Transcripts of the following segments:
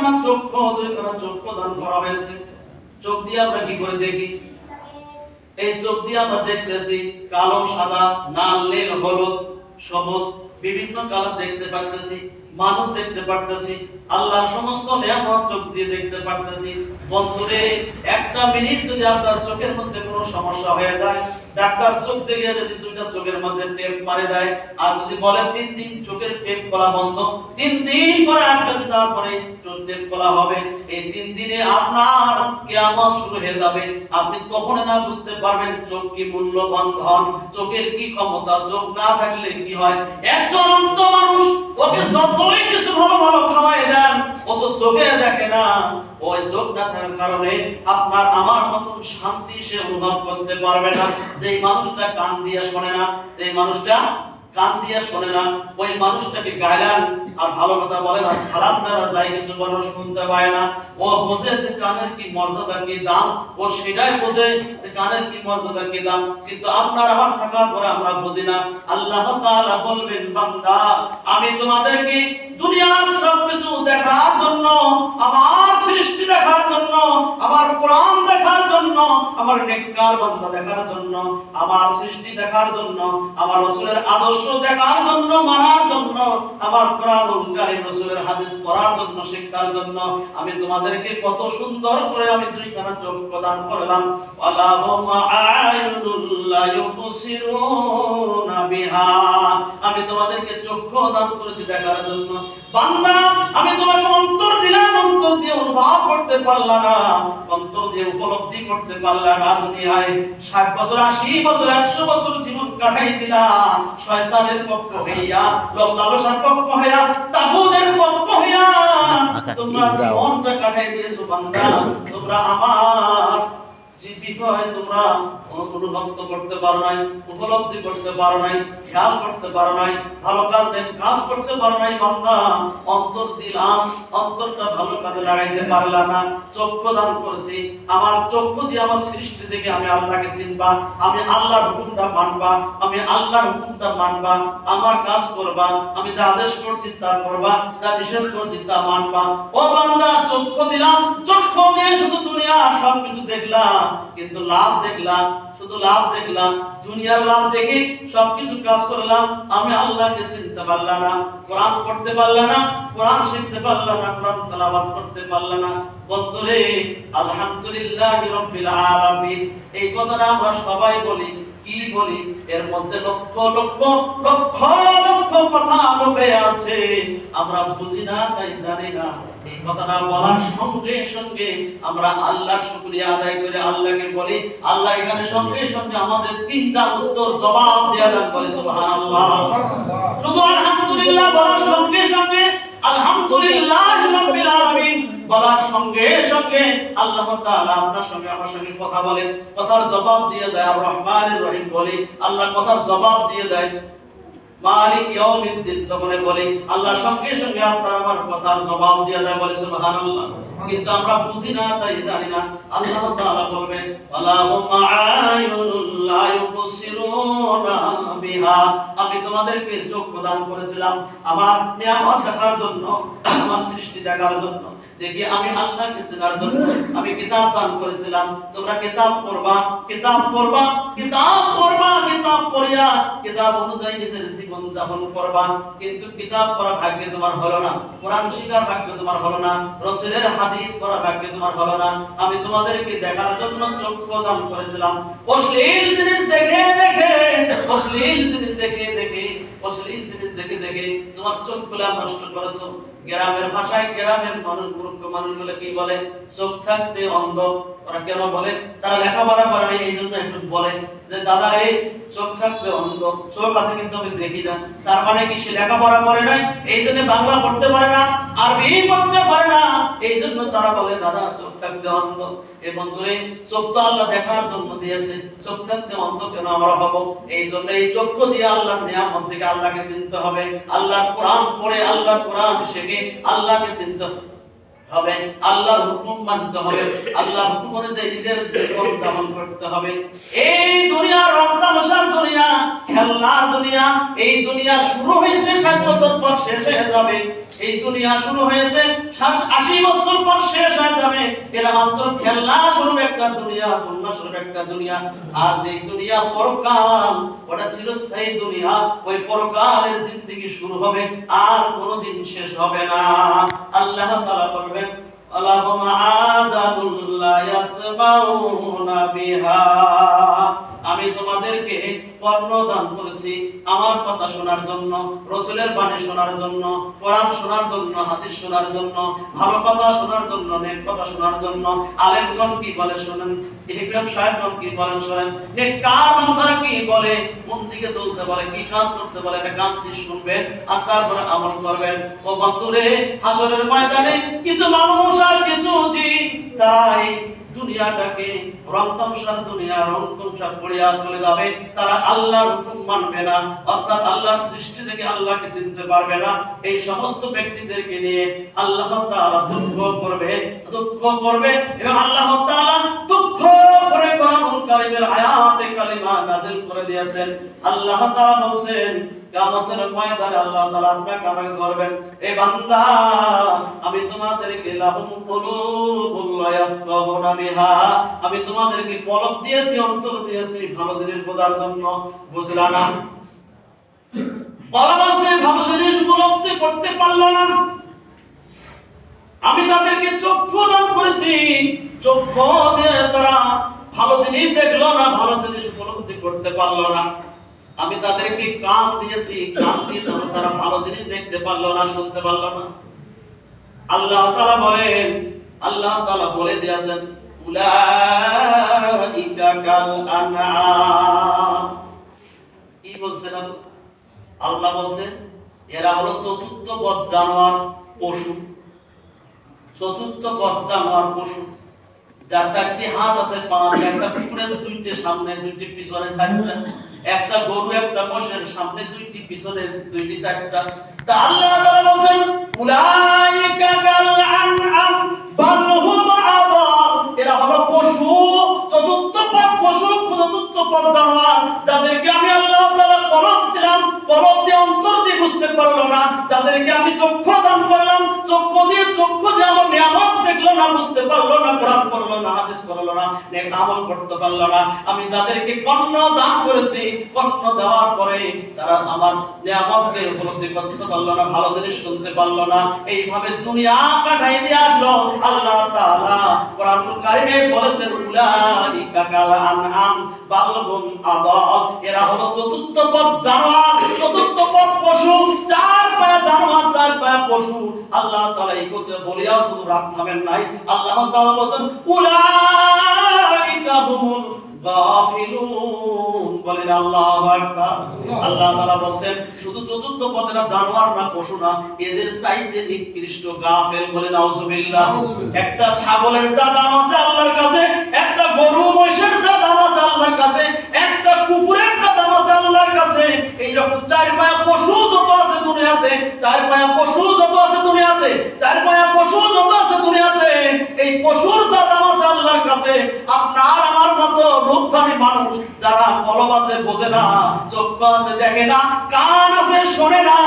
দুইখানা চক্ষু দান করা হয়েছে। চোখ দিয়ে আমরা কি করে দেখি? এই চোখ দিয়ে আমরা দেখতেছি কালো, সাদা, লাল, নীল, হলুদ, সবুজ, বিভিন্ন কালার দেখতে পাচ্ছি, মানুষ দেখতে পারতেছি, আল্লাহর সমস্ত নিয়ামত চোখ দিয়ে দেখতে পারতেছি। বন্ধুরে, একটা মিনিট যদি আপনার চোখের মধ্যে কোনো সমস্যা হয়ে যায়, ডাক্তার চোখ দেখে যদি দুইটা চোখের মধ্যে টেপ মারে দেয়, আর যদি বলে 3 দিন চোখের টেপ খোলা বন্ধ, 3 দিন পরে আসবেন, তারপরে চোখ টেপ খোলা হবে, এই 3 দিনে আপনার কিয়ামত শুরু হয়ে যাবে। আপনি তখন না বুঝতে পারবেন চোখ কি মূল্যবান ধন, চোখের কি ক্ষমতা, চোখ না থাকলে কি হয়। একজন অন্ধ মানুষ, ওকে যতই কিছু ভালো ভালো খাওয়াই দেন, ও তো চোখে দেখে না। ওই চোখ না থাকার কারণে আপনার আমার মতন শান্তি সে অনুভব করতে পারবে না। যেই মানুষটা কান দিয়ে শোনে না, যেই মানুষটা কান দিয়ে শোনে না, ওই মানুষটাকে গায়লান আর ভালো কথা বলে না, সালাম দ্বারা যাই কিছু বলো শুনতে পায় না। ও বোঝে যে কানের কি মর্যাদা, কি দাম, ও সেটাই বোঝে যে কানের কি মর্যাদা, কি দাম। কিন্তু আপনার আমার থাকার পরে আমরা বুঝি না। আল্লাহ তাআলা বলবেন, বান্দা, আমি তোমাদেরকে দুনিয়ার সবকিছু দেখার জন্য, আমার সৃষ্টি দেখার জন্য, আমার কোরআন দেখার জন্য, আমার নেককার বান্দা দেখার জন্য, আমার সৃষ্টি দেখার জন্য, আমার রাসূলের আদর্শ দেখার জন্য, মানার জন্য, আমার কোরআনুল কারীম রাসূলের হাদিস পড়ার জন্য, শিক্ষার জন্য আমি তোমাদেরকে কত সুন্দর করে আমি দুইখানা চোখ প্রদান করলাম। ওয়ালাহুম আ'য়ুনুল লা ইউবসিরুনা বিহা, আমি তোমাদেরকে চক্ষু দান করেছি দেখার জন্য। বান্দা, আমি তোমাকে অন্তর দিলাম, অন্তর দিয়ে অনুভব করতে পারলা না, অন্তর দিয়ে উপলব্ধি করতে পারলা না। দুনিয়ায় 60 বছর, 80 বছর, 100 বছর জীবন কাটাই দিলা শয়তানের পক্ষ হইয়া, লোভ লালসার পক্ষ হইয়া, তাগুতের পক্ষ হইয়া তোমরা জীবনটা কাটাই দিয়েছো। বান্দা, তোমরা আমার জীবিত হয় তোমরা অনুভব করতে পারো নাই, উপলব্ধি করতে পারো নাই, খেয়াল করতে পারো নাই, ভালো কাজ করতে পারো নাই। বান্দা, অন্তর দিলাম, অন্তরটা ভালো কাজে লাগাইতে পারলাম না। চক্ষু দান করেছি, আমার চক্ষু দিয়ে আমার সৃষ্টি থেকে আমি আল্লাহকে চিনবা, আমি আল্লাহর হুকুমটা মানবা, আমি আল্লাহর হুকুমটা মানবা, আমার কাজ করবা, আমি যা আদেশ করছি তা করবা, যা নিষেধ করছি তা মানবা। ও বান্দা, চক্ষু দিলাম, চক্ষু দিয়ে শুধু দুনিয়ার সবকিছু দেখলাম, কিন্তু লাভ দেখলাম, শুধু লাভ দেখলাম, দুনিয়ার লাভ দেখে সবকিছু কাজ করলাম, আমি আল্লাহকে চিনতে পারলাম না, কোরআন পড়তে পারলাম না, কোরআন শিখতে পারলাম না, কোরআন তেলাওয়াত করতে পারলাম না। বন্ধুরে, আলহামদুলিল্লাহি রাব্বিল আলামিন, এই কথাটা আমরা সবাই বলি, কি বলি, এর মধ্যে লক্ষ লক্ষ লক্ষ লক্ষ কথা লুকিয়ে আছে, আমরা বুঝি না, তাই জানি না। এই কথাটা বলার সঙ্গে সঙ্গে আমরা আল্লাহর শুকরিয়া আদায় করে আল্লাহকে বলি, আল্লাহ এখানে সঙ্গে সঙ্গে আমাদের 3টা উত্তর জবাব দিয়ে দান করে। সুবহানাল্লাহ। শুধু আলহামদুলিল্লাহ বলার সঙ্গে সঙ্গে, আলহামদুলিল্লাহি রাব্বিল আলামিন বলার সঙ্গে সঙ্গে আল্লাহ তাআলা আপনার সঙ্গে আমার সঙ্গে কথা বলেন, কথার জবাব দিয়ে দেয়। আর রহমানির রহিম বলি, আল্লাহ কথার জবাব দিয়ে দেয়। মালিক ইয়াউমিদ্দিন যখন বলি, আল্লাহ সঙ্গে সঙ্গে আপনার আমার কথার জবাব দিয়ে দেয়, বলে সুবহানাল্লাহ। কিন্তু আমরা বুঝি না, তাই জানি না। আল্লাহ তাআলা বলবে, ওয়ালাহুম আ'য়ুনুল লা ইউবসিরুনা বিহা, আমি তোমাদেরকে চোখ প্রদান করেছিলাম আমার নিয়ামত দেখার জন্য, আমার সৃষ্টি দেখার জন্য। দেখি আমি আল্লাহকে চেনার জন্য আমি কিতাব দান করেছিলাম। তোমরা কিতাব পড়বা, কিতাব পড়বা, কিতাব পড়বা, কিতাব পড়িয়া কিতাব অনুযায়ী নিজের জীবন যাপন করবা। কিন্তু কিতাব পড়া ভাগ্য তোমার হলো না, কোরআন শিখার ভাগ্য তোমার হলো না, রাসূলের হাদিস পড়া ভাগ্য তোমার হলো না। আমি তোমাদেরকে দেখার জন্য চক্ষু দান করেছিলাম। অশ্লীল জিনিস দেখে দেখে, অশ্লীল জিনিস দেখে দেখে, অশ্লীল জিনিস দেখে দেখে তোমার চোখগুলো নষ্ট করেছো। গ্রামের ভাষায় গ্রামের মানুষ, মূর্খ মানুষগুলো কি বলে? চোখ থাকতে অন্ধ। ওরা কেন বলে? তারা লেখাপড়া করে না, এই জন্য একটু বলে যে দাদা রে, চোখ থাকতে অন্ধ, চোখ আছে কিন্তু আমি দেখি না। তার মানে কি সে লেখাপড়া করে নাই, এই জন্য বাংলা পড়তে পারে না, আরবি পড়তে পারে না, এই জন্য তারা বলে দাদা চোখ থাকতে অন্ধ। এই বন্ধুরে, চোখ তো আল্লাহ দেখার জন্য দিয়েছে, চোখ থাকতে অন্ধ কেন আমরা হব? এই জন্য এই চক্ষু দিয়ে আল্লাহর নিয়ামত থেকে আল্লাহকে চিনতে হবে। আল্লাহর কোরআন পড়ে, আল্লাহর কোরআন শিখে আল্লাহকে চিনতে হবে। হবে, আল্লাহর হুকুম মানতে হবে, আল্লাহর হুকুম অনুযায়ী নিজের জীবন যাপন করতে হবে। এই দুনিয়া রমতামশার দুনিয়া, খেলনার দুনিয়া। এই দুনিয়া শুরু হয়েছে 60 বছর পর শেষ হয়ে যাবে। এই দুনিয়া শুরু হয়েছে 80 বছর পর শেষ হয়ে যাবে। এটা মাত্র খেলনা স্বরূপ একটা দুনিয়া, দুনিয়া স্বরূপ একটা দুনিয়া। আর যে দুনিয়া পরকাল, ওটা চিরস্থায়ী দুনিয়া। ওই পরকালের জিন্দেগি শুরু হবে আর কোনোদিন শেষ হবে না। আল্লাহ তাআলা বলবেন আলাহুম আযাবুল লা ইয়াসমাউনা বিহা। আমি তোমাদেরকে কর্ণ দান করেছি আমার কথা শোনার জন্য, রাসূলের বাণী শোনার জন্য, কোরআন শোনার জন্য, হাদিস শোনার জন্য, ভালো কথা শোনার জন্য, নেক কথা শোনার জন্য। আলেমগণ কি বলে শুনেন, ইমাম সাহেবগণ কি বলেন শুনেন, নেককার বান্দারা কি বলে, কোন দিকে চলতে বলে, কি কাজ করতে বলে, এটা কান দিয়ে শুনবেন আর তারপরে আমল করবেন। ও বন্ধুরে, হাসরের ময়দানে কিছু মানুষ আর কিছু জিন তারা এই দুনিয়াটাকে রংতামশার দুনিয়া, রংতামশা পড়িয়া চলে যাবে। তারা আল্লাহর হুকুম মানবে না, অর্থাৎ আল্লাহর সৃষ্টি থেকে আল্লাহকে চিনতে পারবে না। এই সমস্ত ব্যক্তিদেরকে নিয়ে আল্লাহ তাআলা দুঃখ করবে এবং আল্লাহ তাআলা দুঃখ করে কোরআনুল কারীমের আয়াতে কালিমা নাযিল করে দিয়েছেন। আল্লাহ তাআলা বলেন কিয়ামতের ময়দানে আল্লাহ তাআলা আপনাকে আমাকে ধরবেন, এ বান্দা আমি তোমাদেরকে লাহুম কুলুবুল লা ইয়াফকাহুনা বিহা, আমি তোমাদেরকে কলব দিয়েছি, অন্তর দিয়েছি ভালো জিনিস বোঝার জন্য, বুঝলা না। কলব আছে, ভালো জিনিস উপলব্ধি করতে পারলো না। আমি তাদেরকে চক্ষু দান করেছি, চক্ষু দিয়ে তারা ভালো জিনিস দেখলো না, ভালো জিনিস উপলব্ধি করতে পারলো না। আমি তাদেরকে কান দিয়েছি, কান দিয়ে তারা ভালো জিনিস দেখতে পারলো না, শুনতে পারলো না। আল্লাহ তাআলা বলেন, আল্লাহ তাআলা বলে দিয়েছেন উলাইকা কাল আনআম। কি বলছেন আল্লাহ? বলছেন এরা হলো চতুর্থ পদ জানোয়ার, পশু। চতুর্থ পদ জানোয়ার, পশু, যার 4টি হাত আছে, 5, একটা কুকুরের 2টি সামনে, 2টি পিছনে, 4টা। একটা গরু, একটা মোষের সামনে 2টি, পিছনে 2টি, 4টা। তা আল্লাহ তাআলা বলেন উলাইকা কাল আনআম বাল হুম আদাল। এরা হলো পশু, চতুর্থ পদ পশু, চতুর্থ পদ জানোয়ার, যাদেরকে আমি আল্লাহ তাআলা কলব দিলাম, কলব দিয়ে অন্তর দিয়ে বুঝতে পারলো না। যাদেরকে আমি চক্ষু দান করলাম, চক্ষু দিয়ে আমার নিয়ামত দেখলো না, বুঝতে পারলো না, কোরআন পড়লো না, হাদিস পড়লো না, নেক আমল করতে পারলো না। আমি যাদেরকে কর্ণ দান করেছি, কর্ণ দেওয়ার পরে তারা আমার নিয়ামতকে উপলব্ধি করতে পারলো না, ভালো জিনিস শুনতে পারলো না। এইভাবে দুনিয়া কাটাই দিয়ে আসলো। আল্লাহ তাআলা কোরআনুল কারীমে বলেছেন উলাইকা কাল আনআম বাল হুম আদাল। এরা হলো চতুর্থ পদ জানোয়ার, চতুর্থ পদ পশু, 4 পায়া জানোয়ার, 4 পায়া পশু। আল্লাহ তাআলা এই কথা বলিয়া শুধু রাত থামেন নাই। আল্লাহ তাআলা বলেন উলাইকা হুমুল গাফিলুন। বলেন আল্লাহু আকবার। আল্লাহ তাআলা বলেন শুধু চতুর্থ পদেরা জানোয়ার না, পশু না, এদের চাইতে নিকৃষ্ট গাফেল। বলেন নাউজুবিল্লাহ। একটা ছাগলের যা দাম আছে আল্লাহর কাছে, একটা গরু মহিষের যা দাম আছে আল্লাহর কাছে, একটা কুকুরের যা দাম আছে আল্লাহর কাছে, এইরকম 4 পায়া পশু যত আছে দুনিয়াতে, 4 পায়া পশু যত আছে দুনিয়াতে, 4 পায়া পশু যত আছে দুনিয়াতে, এই পশুর যা দাম আছে আল্লাহর কাছে, আপনার আমার মতো রূপধারী মানুষ যারা কলব আছে বোঝে না, চক্ষু আছে দেখে না, কান আছে শোনে না,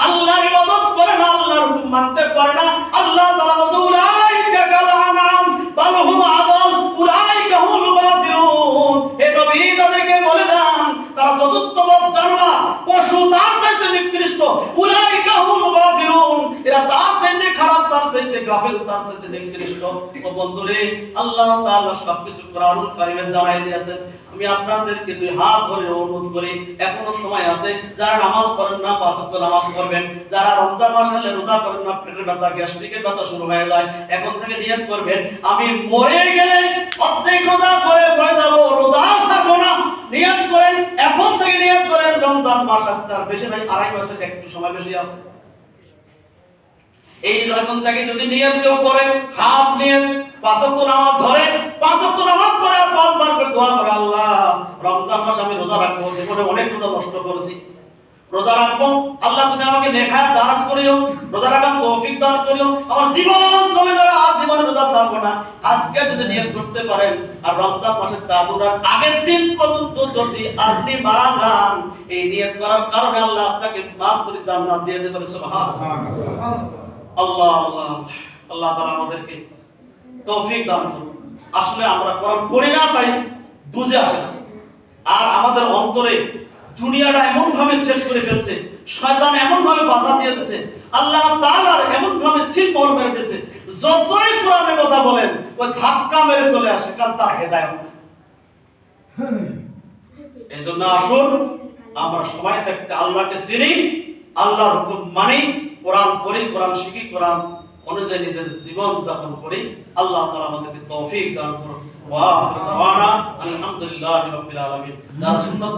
আল্লাহর ইবাদত করে না, আল্লাহর হুকুম মানতে পারে না, আল্লাহ তাআলা বলেন উলাইকা কাল আনআম বাল হুম আদাল উলাইকা হুমুল গাফিলুন। হে নবী তাদেরকে বলে দেন তারা চতুর্থ পদ জানোয়ার, পশু, তার চাইতে নিকৃষ্ট। উলাইকা হুমুল গাফিলুন, এরা তার চাইতে খারাপ, তার চাইতে গাফিল, তার চাইতে নিকৃষ্ট। ও বন্ধুরে, আল্লাহ তাআলা সবকিছু কোরআনুল কারীমে জানাই দিয়েছেন। আমি আপনাদেরকে 2 হাত ধরে অনুরোধ করি, এখনো সময় আছে। যারা নামাজ পড়েন না 5 ওয়াক্ত নামাজ পড়বেন, যারা রমজান মাস হলে রোজা করেন না, পেটের ব্যথা, গ্যাস্ট্রিকের ব্যথা শুরু হয়ে যায়, এখন থেকে নিয়ত করবেন আমি মরে গেলে অর্ধেক রোজা করে মরে যাব, রোজা ছাড়বো না। নিয়ত করেন, এখন থেকে নিয়ত করেন। রমজান মাস আসতে আর বেশি নাই, 2.5 মাসের একটু সময় বেশি আছে। এই এখন থেকে যদি নিয়ত কেউ করে, খাস নিয়ত 5 ওয়াক্ত নামাজ ধরে, 5 ওয়াক্ত নামাজ পড়ে আর 5 বার করে দোয়া করে, আল্লাহ রমজান মাস আমি রোজা রাখবো, জীবনে অনেক রোজা নষ্ট করেছি, রোজা রাখবো, আল্লাহ তুমি আমাকে নেখায়াত দারাজ করিও, রোজা রাখার তৌফিক দান করিও, আমার জীবন চলে যাবে যাব না, আজকে যদি নিয়ত করতে পারেন আর রমজান মাসের চাঁদুরার আগের দিন পর্যন্ত যদি আপনি মারা যান, এই নিয়ত করার কারণে আল্লাহ আপনাকে মাফ করে জান্নাত দিয়ে দেবেন। সুবহানাল্লাহ। আল্লাহ আল্লাহ আল্লাহ তাআলা আমাদেরকে তৌফিক দান করুন। আসলে আমরা কোরআন পড়ি না তাই বুঝে আসে না, আর আমাদের অন্তরে দুনিয়াটা এমন ভাবে শেষ করে ফেলছে, শয়তান এমন ভাবে বাধা দিয়ে দিয়েছে, আল্লাহ তাআলা এমন ভাবে সিল মোহর মেরে দিয়েছে, যতই কোরআনের কথা বলেন ওই ধাক্কা মেরে চলে আসে, কারণ তার হেদায়েত না। এজন্য আসুন আমরা সবাই থাকতে আল্লাহকে চিনি, আল্লাহর হুকুম মানি, কোরআন পড়ি, কোরআন শিখি, কোরআন অনুযায়ী নিজের জীবন যাপন করি। আল্লাহ তাআলা আমাদেরকে তৌফিক দান করুন। ওয়া আখিরু দাওয়ানা আলহামদুলিল্লাহি রাব্বিল আলামিন। যারা সুন্নাত